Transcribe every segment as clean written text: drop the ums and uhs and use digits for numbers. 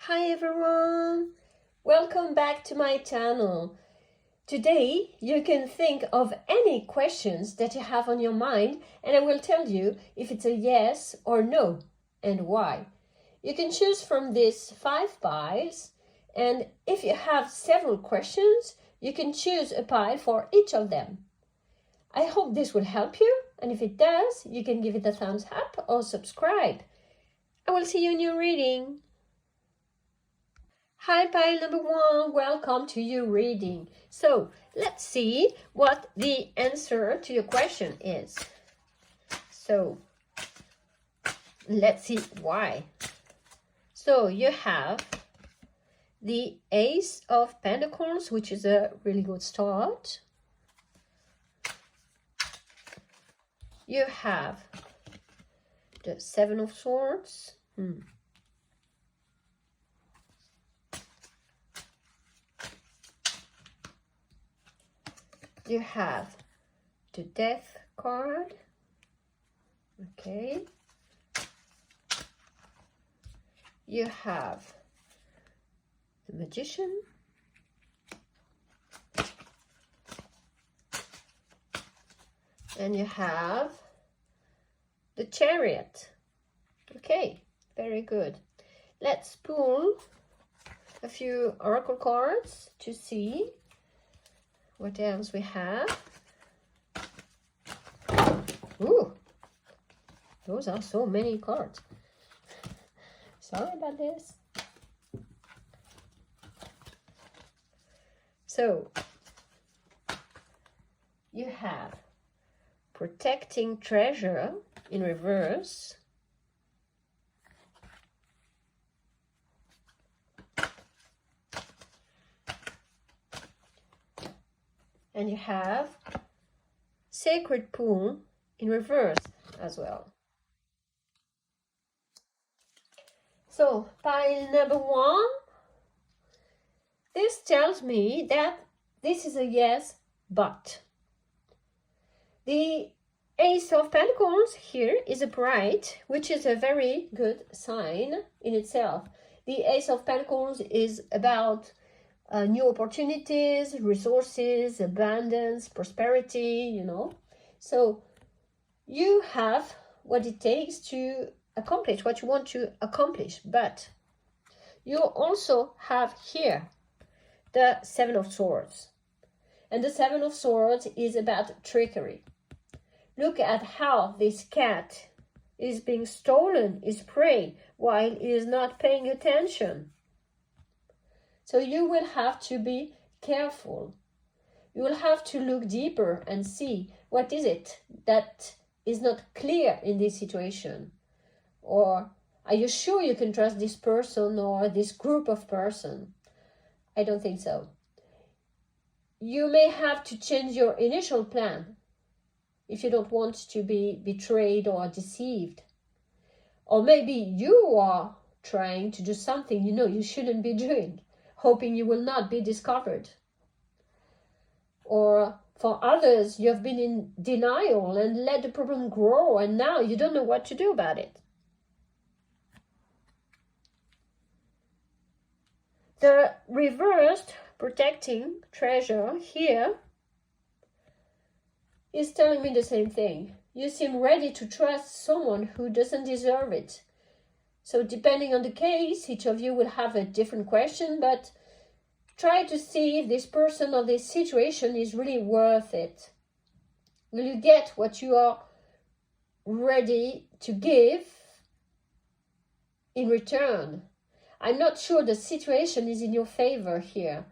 Hi everyone! Welcome back to my channel. Today you can think of any questions that you have on your mind and I will tell you if it's a yes or no and why. You can choose from these 5 piles, and if you have several questions you can choose a pile for each of them. I hope this will help you, and if it does you can give it a thumbs up or subscribe. I will see you in your reading. Hi pile number 1, welcome to your reading. So let's see what the answer to your question is. So let's see why. So you have the Ace of Pentacles, which is a really good start. You have the Seven of Swords. You have the Death card. Okay. You have the Magician. And you have the Chariot. Okay, very good. Let's pull a few oracle cards to see what else we have. Ooh, those are so many cards. Sorry about this. So, you have Protecting Treasure in reverse. And you have Sacred Pool in reverse as well. So, pile number 1. This tells me that this is a yes, but. The Ace of Pentacles here is upright, which is a very good sign in itself. The Ace of Pentacles is about new opportunities, resources, abundance, prosperity, you know. So you have what it takes to accomplish what you want to accomplish, but you also have here the Seven of Swords. And the Seven of Swords is about trickery. Look at how this cat is being stolen, is prey, while he is not paying attention. So you will have to be careful. You will have to look deeper and see what is it that is not clear in this situation. Or are you sure you can trust this person or this group of person? I don't think so. You may have to change your initial plan if you don't want to be betrayed or deceived. Or maybe you are trying to do something you know you shouldn't be doing, hoping you will not be discovered. Or for others, you have been in denial and let the problem grow, and now you don't know what to do about it. The reversed Protecting Treasure here is telling me the same thing. You seem ready to trust someone who doesn't deserve it. So depending on the case, each of you will have a different question, but try to see if this person or this situation is really worth it. Will you get what you are ready to give in return? I'm not sure the situation is in your favor here.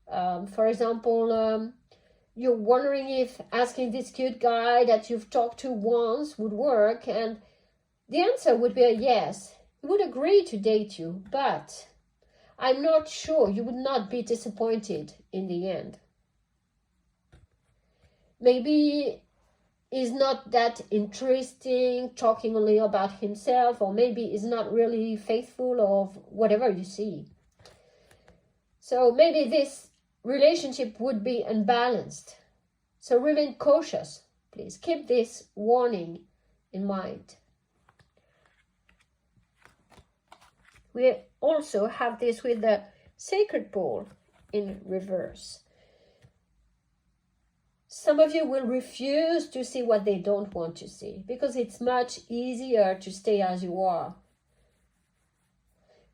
For example, you're wondering if asking this cute guy that you've talked to once would work, and the answer would be a yes. He would agree to date you, but I'm not sure you would not be disappointed in the end. Maybe he's not that interesting, talking only about himself, or maybe he's not really faithful, or whatever you see. So maybe this relationship would be unbalanced. So remain cautious, please. Keep this warning in mind. We also have this with the sacred pole in reverse. Some of you will refuse to see what they don't want to see because it's much easier to stay as you are.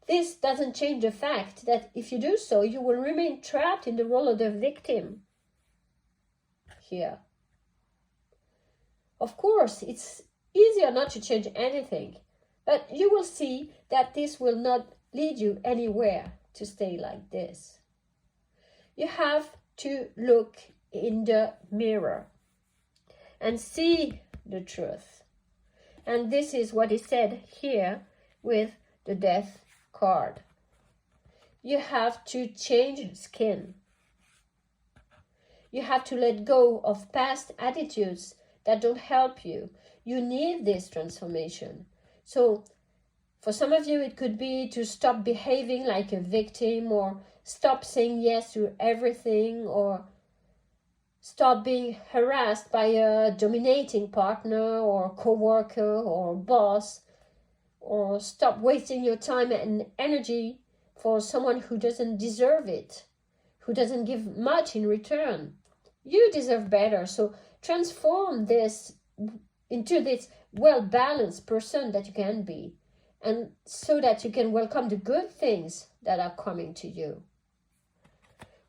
This doesn't change the fact that if you do so, you will remain trapped in the role of the victim here. Of course, it's easier not to change anything, but you will see that this will not lead you anywhere to stay like this. You have to look in the mirror and see the truth. And this is what is said here with the Death card. You have to change skin. You have to let go of past attitudes that don't help you. You need this transformation. So for some of you, it could be to stop behaving like a victim, or stop saying yes to everything, or stop being harassed by a dominating partner or co-worker or boss, or stop wasting your time and energy for someone who doesn't deserve it, who doesn't give much in return. You deserve better. So transform this into this well-balanced person that you can be, and so that you can welcome the good things that are coming to you.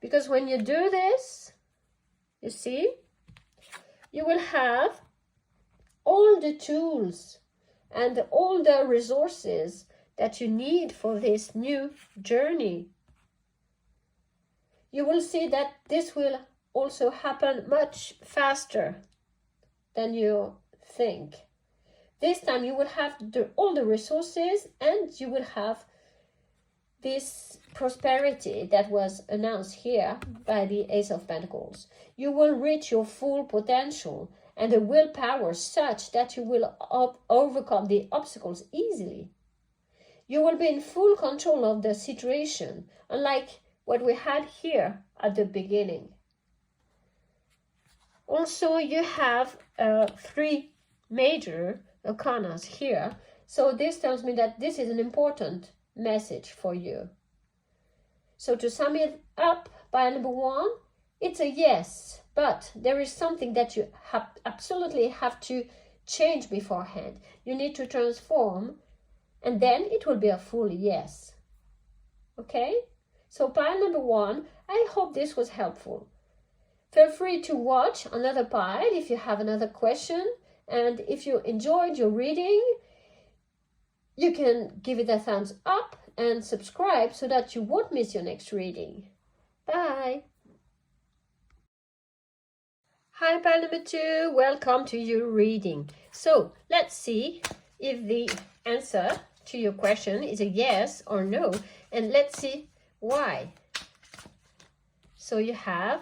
Because when you do this, you see, you will have all the tools and all the resources that you need for this new journey. You will see that this will also happen much faster than you think. This time you will have all the resources, and you will have this prosperity that was announced here by the Ace of Pentacles. You will reach your full potential and the willpower such that you will overcome the obstacles easily. You will be in full control of the situation, unlike what we had here at the beginning. Also, you have 3 major arcanas here. So this tells me that this is an important message for you. So to sum it up, pile number 1, it's a yes, but there is something that you absolutely have to change beforehand. You need to transform, and then it will be a full yes. Okay? So pile number 1, I hope this was helpful. Feel free to watch another pile if you have another question, and if you enjoyed your reading, you can give it a thumbs up and subscribe so that you won't miss your next reading. Bye! Hi, pile number 2, welcome to your reading. So let's see if the answer to your question is a yes or no, and let's see why. So you have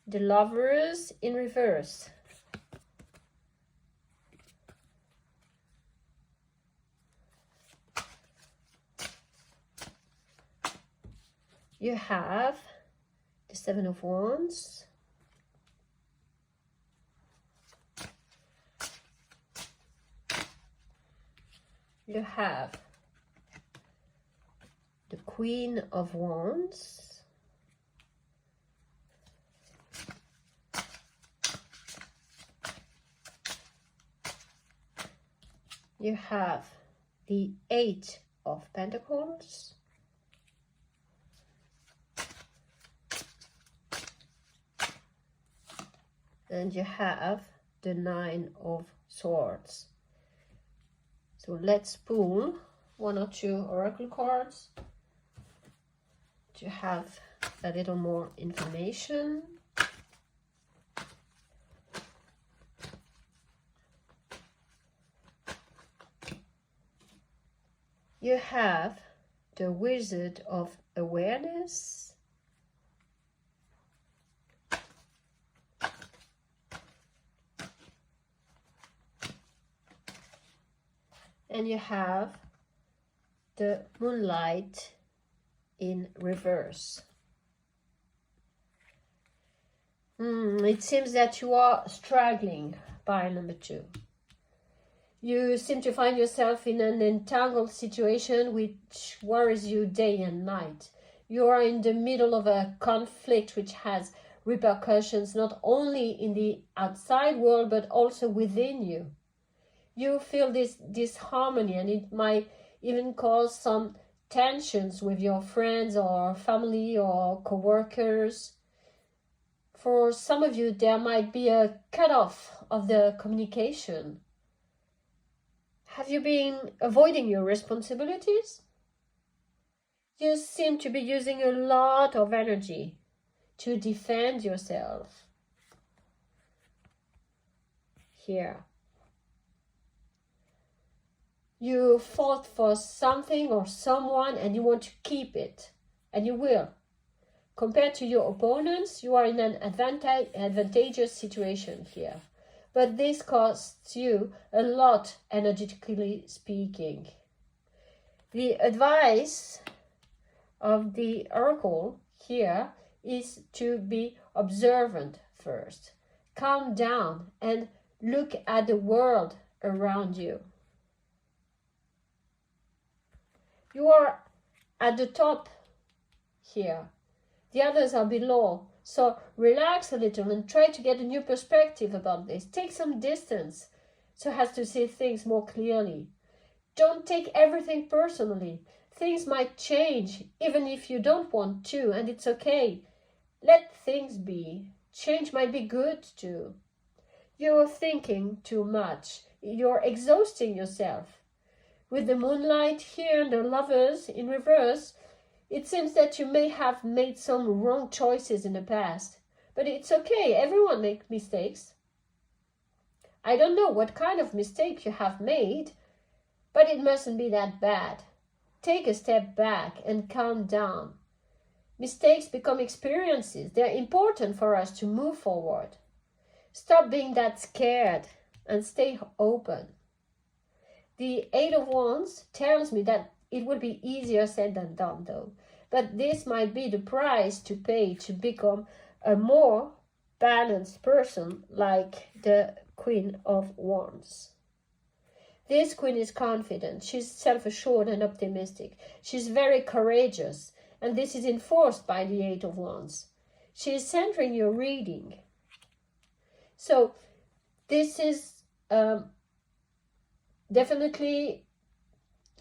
the Lovers in reverse. You have the Seven of Wands. You have the Queen of Wands. You have the Eight of Pentacles. And you have the Nine of Swords. So let's pull 1 or 2 oracle cards to have a little more information. You have the Wizard of Awareness. And you have the Moonlight in reverse. It seems that you are struggling, pile number 2. You seem to find yourself in an entangled situation which worries you day and night. You are in the middle of a conflict which has repercussions not only in the outside world but also within you. You feel this disharmony, and it might even cause some tensions with your friends or family or co-workers. For some of you, there might be a cut-off of the communication. Have you been avoiding your responsibilities? You seem to be using a lot of energy to defend yourself. Here. You fought for something or someone and you want to keep it. And you will. Compared to your opponents, you are in an advantageous situation here. But this costs you a lot, energetically speaking. The advice of the oracle here is to be observant first. Calm down and look at the world around you. You are at the top here. The others are below. So relax a little and try to get a new perspective about this. Take some distance so as to see things more clearly. Don't take everything personally. Things might change even if you don't want to, and it's okay. Let things be. Change might be good too. You're thinking too much. You're exhausting yourself. With the moonlight here and the lovers in reverse, it seems that you may have made some wrong choices in the past. But it's okay, everyone makes mistakes. I don't know what kind of mistake you have made, but it mustn't be that bad. Take a step back and calm down. Mistakes become experiences. They're important for us to move forward. Stop being that scared and stay open. The Eight of Wands tells me that it will be easier said than done, though. But this might be the price to pay to become a more balanced person, like the Queen of Wands. This queen is confident. She's self-assured and optimistic. She's very courageous, and this is enforced by the Eight of Wands. She is centering your reading. So this is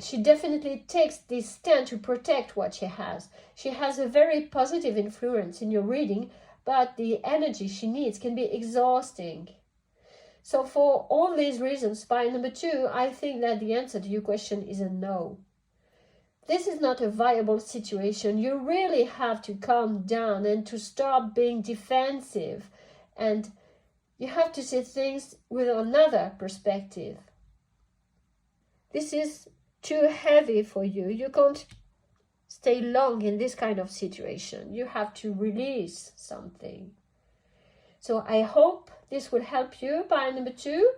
she definitely takes this stand to protect what she has. She has a very positive influence in your reading, but the energy she needs can be exhausting. So for all these reasons, pile number 2, I think that the answer to your question is a no. This is not a viable situation. You really have to calm down and to stop being defensive, and you have to see things with another perspective. This is too heavy for you. You can't stay long in this kind of situation. You have to release something. So I hope this will help you, pile number 2.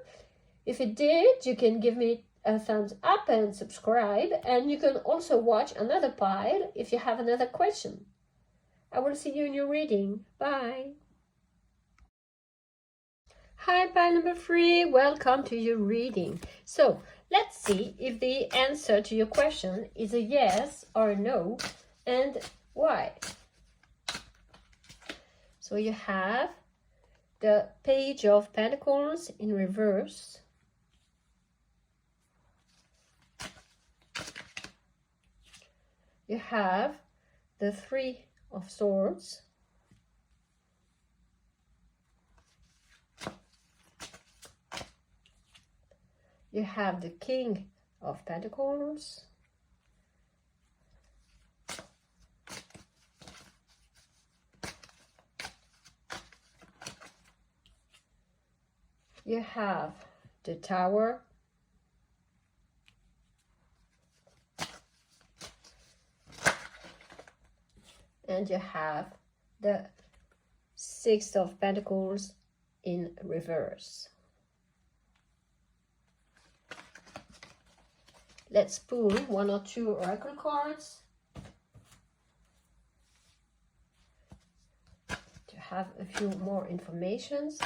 If it did, you can give me a thumbs up and subscribe. And you can also watch another pile if you have another question. I will see you in your reading. Bye. Hi, pile number 3. Welcome to your reading. So let's see if the answer to your question is a yes or a no, and why. So you have the Page of Pentacles in reverse. You have the Three of Swords. You have the King of Pentacles. You have the Tower. And you have the Six of Pentacles in reverse. Let's pull 1 or 2 oracle cards to have a few more informations.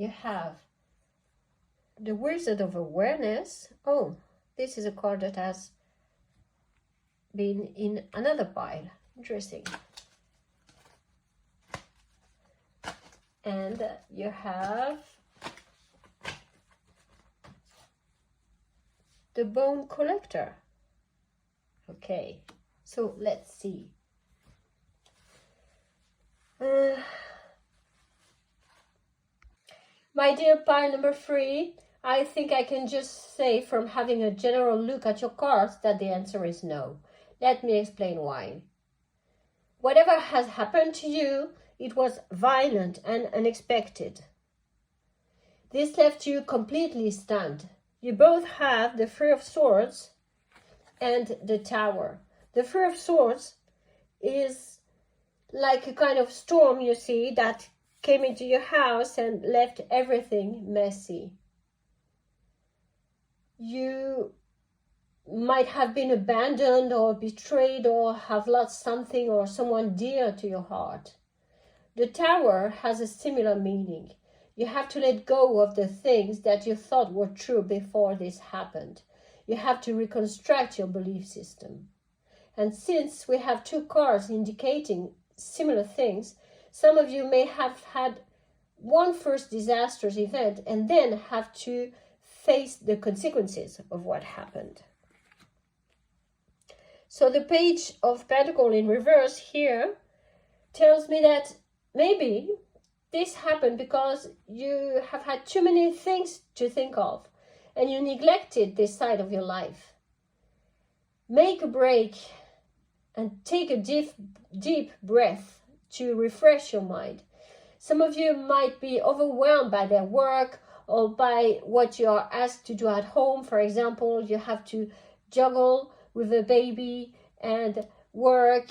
you have the Wizard of Awareness. Oh, this is a card that has been in another pile. Interesting. And you have the Bone Collector. Okay, so let's see. My dear pile number 3, I think I can just say from having a general look at your cards that the answer is no. Let me explain why. Whatever has happened to you, it was violent and unexpected. This left you completely stunned. You both have the Three of Swords and the Tower. The Three of Swords is like a kind of storm, you see, that came into your house and left everything messy. You might have been abandoned or betrayed or have lost something or someone dear to your heart. The Tower has a similar meaning. You have to let go of the things that you thought were true before this happened. You have to reconstruct your belief system. And since we have two cards indicating similar things, some of you may have had one first disastrous event and then have to face the consequences of what happened. So the Page of Pentacles in reverse here tells me that maybe this happened because you have had too many things to think of and you neglected this side of your life. Make a break and take a deep breath to refresh your mind. Some of you might be overwhelmed by their work or by what you are asked to do at home. For example, you have to juggle with a baby and work,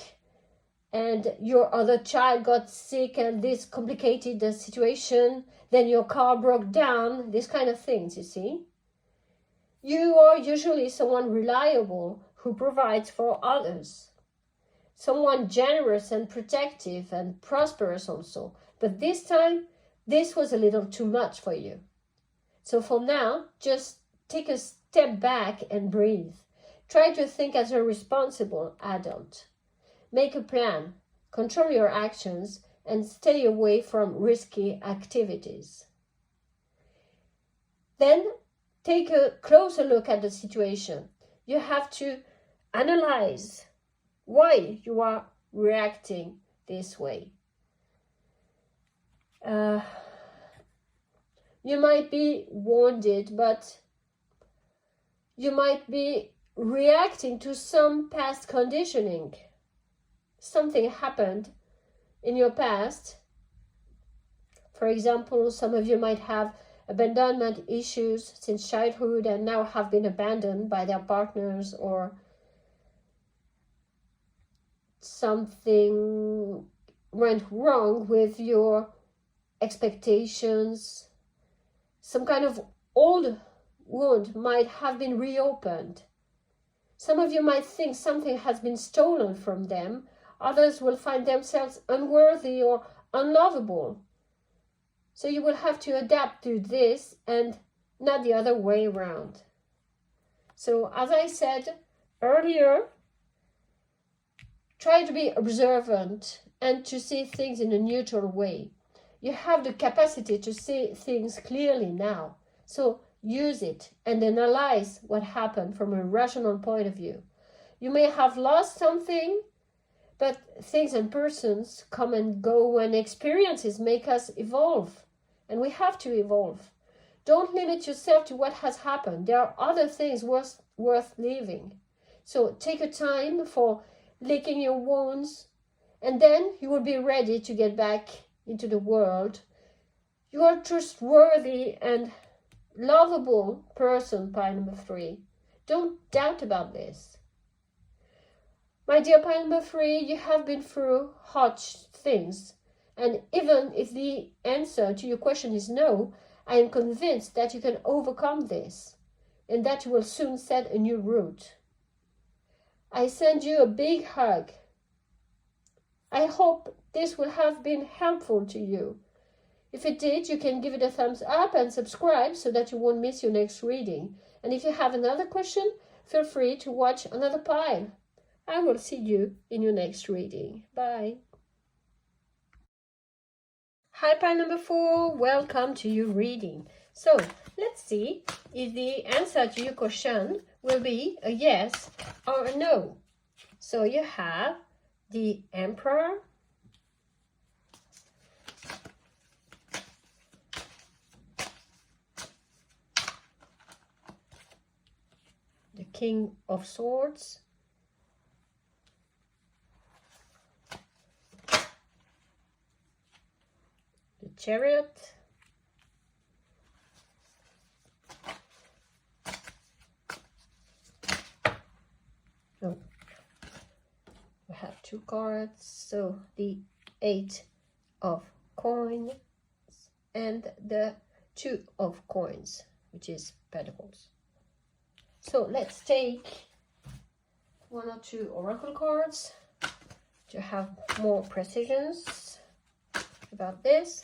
and your other child got sick and this complicated the situation, then your car broke down, these kind of things, you see. You are usually someone reliable who provides for others, someone generous and protective and prosperous also. But this time, this was a little too much for you. So for now, just take a step back and breathe. Try to think as a responsible adult. Make a plan, control your actions, and stay away from risky activities. Then take a closer look at the situation. You have to analyze why you are reacting this way. You might be wounded, but you might be reacting to some past conditioning. Something happened in your past. For example, some of you might have abandonment issues since childhood and now have been abandoned by their partners, or something went wrong with your expectations. Some kind of old wound might have been reopened. Some of you might think something has been stolen from them. Others will find themselves unworthy or unlovable. So you will have to adapt to this and not the other way around. So as I said earlier, try to be observant and to see things in a neutral way. You have the capacity to see things clearly now. So use it and analyze what happened from a rational point of view. You may have lost something, but things and persons come and go, and experiences make us evolve. And we have to evolve. Don't limit yourself to what has happened. There are other things worth living. So take a time for licking your wounds, and then you will be ready to get back into the world. You are a trustworthy and lovable person, pile number 3. Don't doubt about this. My dear pile number 3, you have been through hard things. And even if the answer to your question is no, I am convinced that you can overcome this and that you will soon set a new route. I send you a big hug. I hope this will have been helpful to you. If it did, you can give it a thumbs up and subscribe so that you won't miss your next reading. And if you have another question, feel free to watch another pile. I will see you in your next reading. Bye. Hi, pile number 4. Welcome to your reading. So, let's see if the answer to your question will be a yes or a no. So, you have the Emperor, the King of Swords, the Chariot, oh, we have 2 cards, so the 8 of Coins and the 2 of Coins, which is Pentacles. So let's take 1 or 2 oracle cards to have more precisions about this.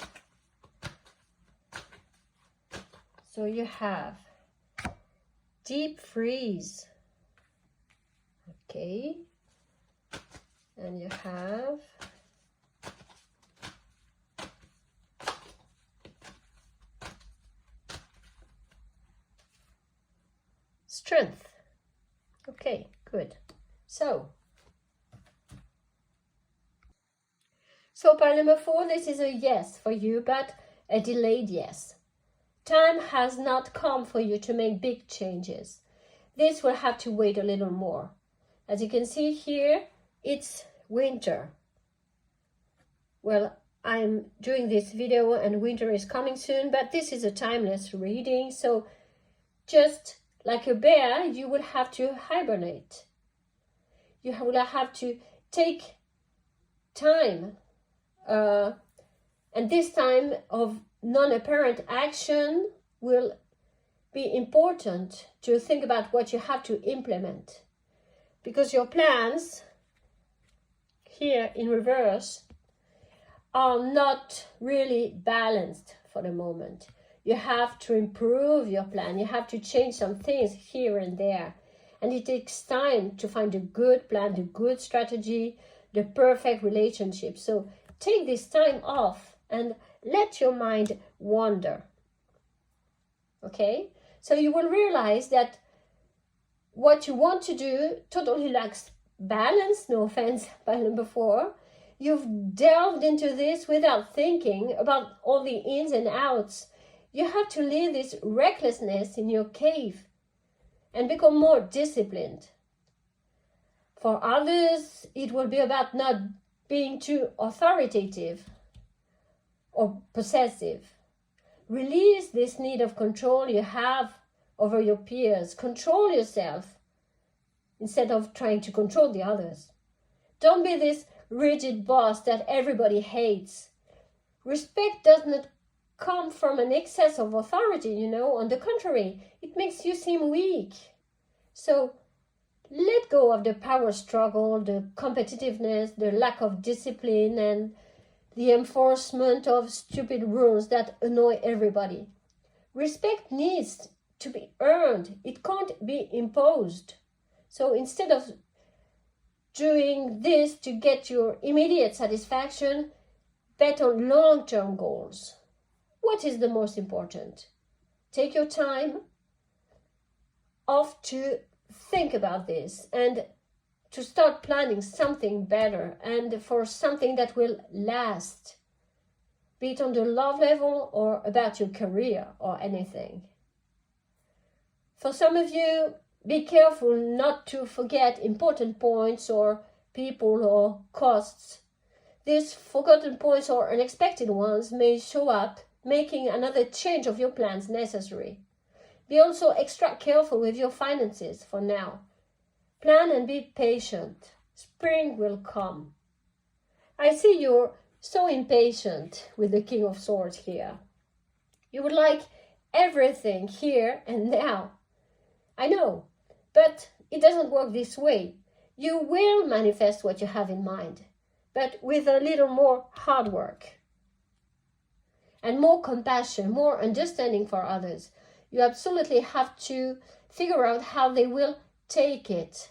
So you have Deep Freeze, okay, and you have Strength. Okay, good. So pile number 4, this is a yes for you, but a delayed yes. Time has not come for you to make big changes. This will have to wait a little more. As you can see here, it's winter. Well, I'm doing this video and winter is coming soon, but this is a timeless reading, so just like a bear, you will have to hibernate. You will have to take time, and this time of non-apparent action will be important to think about what you have to implement, because your plans here in reverse are not really balanced for the moment. You have to improve your plan. You have to change some things here and there. And it takes time to find a good plan, the good strategy, the perfect relationship. So take this time off and let your mind wander. Okay? So you will realize that what you want to do totally lacks balance. No offense, pile number 4. You've delved into this without thinking about all the ins and outs. You have to leave this recklessness in your cave and become more disciplined. For others, it will be about not being too authoritative or possessive. Release this need of control you have over your peers. Control yourself instead of trying to control the others. Don't be this rigid boss that everybody hates. Respect does not come from an excess of authority, you know. On the contrary, it makes you seem weak. So let go of the power struggle, the competitiveness, the lack of discipline, and the enforcement of stupid rules that annoy everybody. Respect needs to be earned. It can't be imposed. So instead of doing this to get your immediate satisfaction, bet on long-term goals. What is the most important? Take your time off to think about this and to start planning something better and for something that will last, be it on the love level or about your career or anything. For some of you, be careful not to forget important points or people or costs. These forgotten points or unexpected ones may show up, making another change of your plans necessary. Be also extra careful with your finances for now. Plan and be patient. Spring will come. I see you're so impatient with the King of Swords here. You would like everything here and now. I know, but it doesn't work this way. You will manifest what you have in mind, but with a little more hard work. and more compassion, more understanding for others. You absolutely have to figure out how they will take it.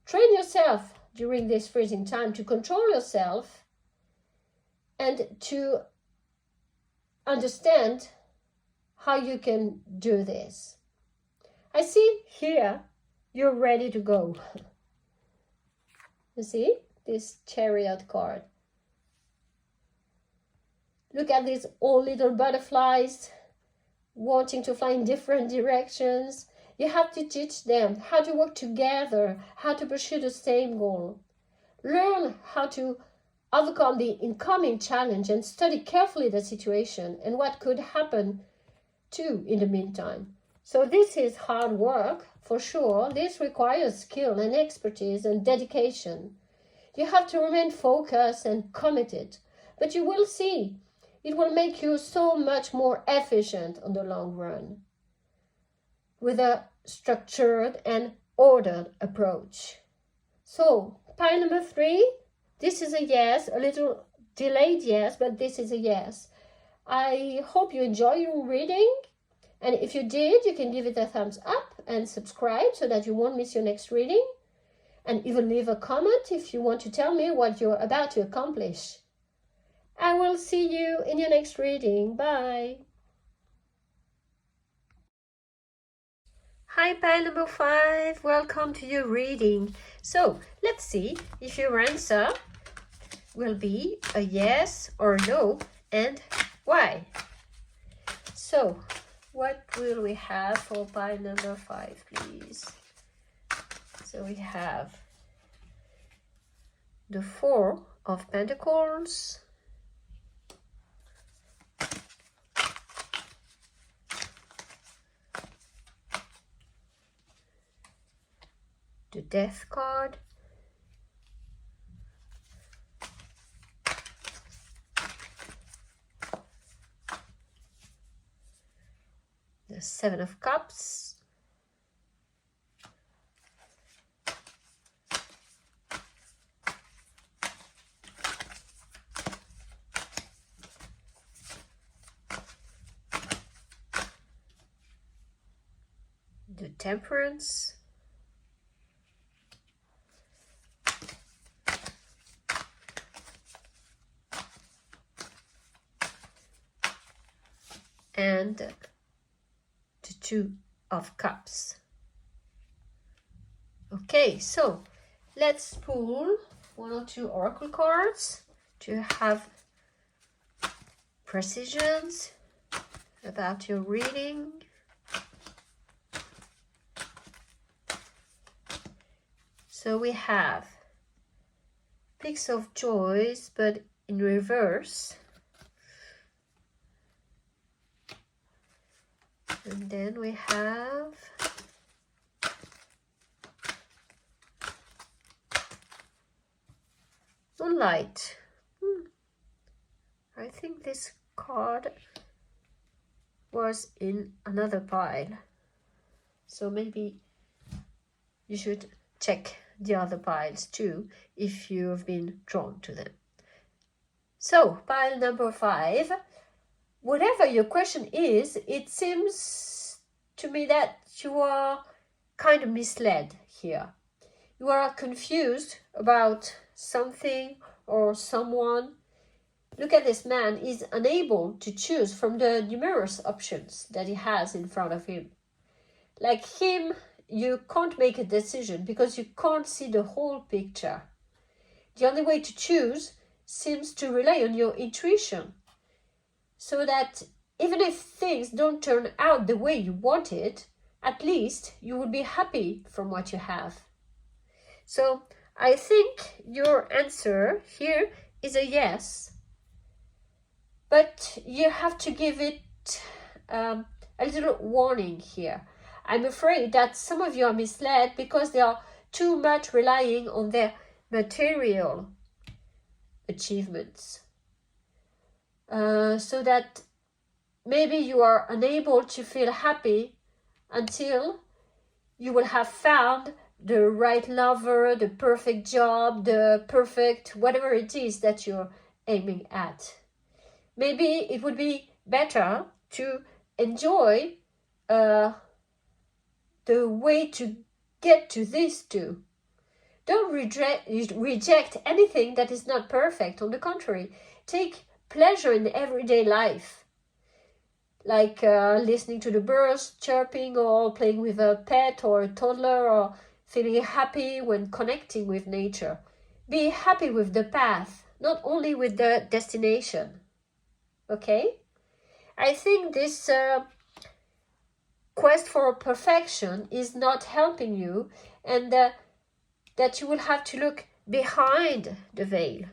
Train yourself during this freezing time to control yourself and to understand how you can do this. I see here you're ready to go. You see this Chariot card. Look at these all little butterflies wanting to fly in different directions. You have to teach them how to work together, how to pursue the same goal. Learn how to overcome the incoming challenge and study carefully the situation and what could happen too in the meantime. So this is hard work, for sure. This requires skill and expertise and dedication. You have to remain focused and committed, but you will see it will make you so much more efficient on the long run with a structured and ordered approach. So, pile number 3, this is a yes, a little delayed yes, but this is a yes. I hope you enjoy your reading, and if you did, you can give it a thumbs up and subscribe so that you won't miss your next reading, and even leave a comment if you want to tell me what you're about to accomplish. I will see you in your next reading. Bye. Hi, pile number 5. Welcome to your reading. So, let's see if your answer will be a yes or no, and why. So, what will we have for pile number 5, please? So, we have the 4 of Pentacles, the Death card, the 7 of Cups, the Temperance, and the 2 of Cups. Okay, so let's pull 1 or 2 oracle cards to have precisions about your reading. So we have Six of Joys, but in reverse. And then we have Moonlight. I think this card was in another pile, so maybe you should check the other piles too if you have been drawn to them. So pile number 5, whatever your question is, it seems to me that you are kind of misled here. You are confused about something or someone. Look at this man. He's unable to choose from the numerous options that he has in front of him. Like him, you can't make a decision because you can't see the whole picture. The only way to choose seems to rely on your intuition, so that even if things don't turn out the way you want it, at least you will be happy from what you have. So I think your answer here is a yes, but you have to give it a little warning here. I'm afraid that some of you are misled because they are too much relying on their material achievements. So that maybe you are unable to feel happy until you will have found the right lover, the perfect job, the perfect whatever it is that you're aiming at. maybe it would be better to enjoy the way to get to this too. Don't reject anything that is not perfect. On the contrary, take pleasure in everyday life, like listening to the birds chirping, or playing with a pet or a toddler, or feeling happy when connecting with nature. Be happy with the path, not only with the destination. Okay? I think this quest for perfection is not helping you, and that you will have to look behind the veil.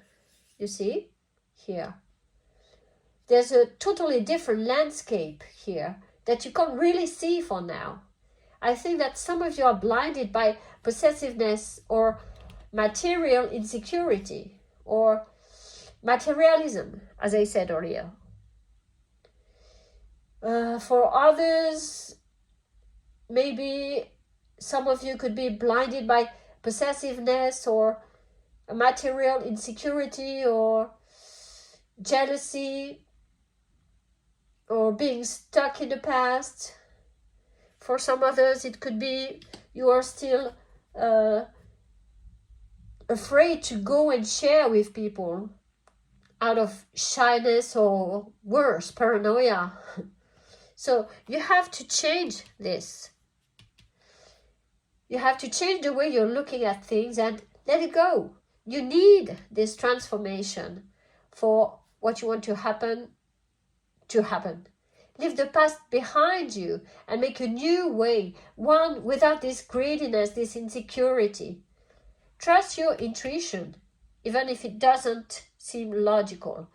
You see? Here. There's a totally different landscape here that you can't really see for now. I think that some of you are blinded by possessiveness or material insecurity or materialism, as I said earlier. For others, maybe some of you could be blinded by possessiveness or material insecurity or jealousy or being stuck in the past. For some others, it could be you are still afraid to go and share with people out of shyness or worse, paranoia. So you have to change this. You have to change the way you're looking at things and let it go. You need this transformation for what you want to happen. Leave the past behind you and make a new way, one without this greediness, this insecurity. Trust your intuition, even if it doesn't seem logical.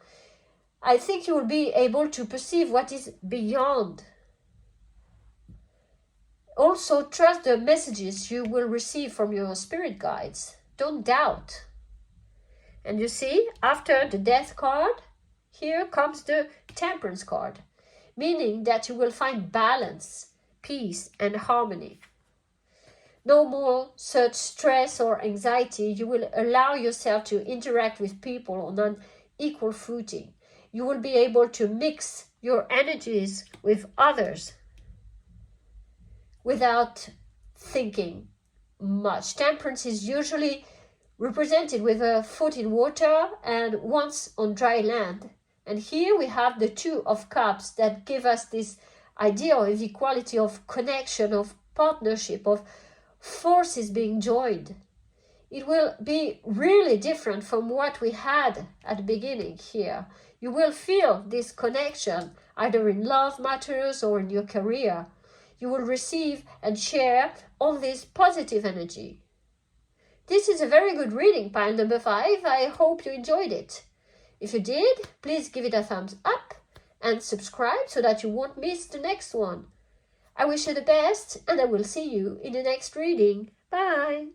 I think you will be able to perceive what is beyond. Also, trust the messages you will receive from your spirit guides. Don't doubt. And you see, after the Death card, here comes the Temperance card, meaning that you will find balance, peace, and harmony. No more such stress or anxiety. You will allow yourself to interact with people on an equal footing. You will be able to mix your energies with others without thinking much. Temperance is usually represented with a foot in water and once on dry land. And here we have the Two of Cups that give us this idea of equality, of connection, of partnership, of forces being joined. It will be really different from what we had at the beginning here. You will feel this connection either in love matters or in your career. You will receive and share all this positive energy. This is a very good reading, pile number 5. I hope you enjoyed it. If you did, please give it a thumbs up and subscribe so that you won't miss the next one. I wish you the best, and I will see you in the next reading. Bye!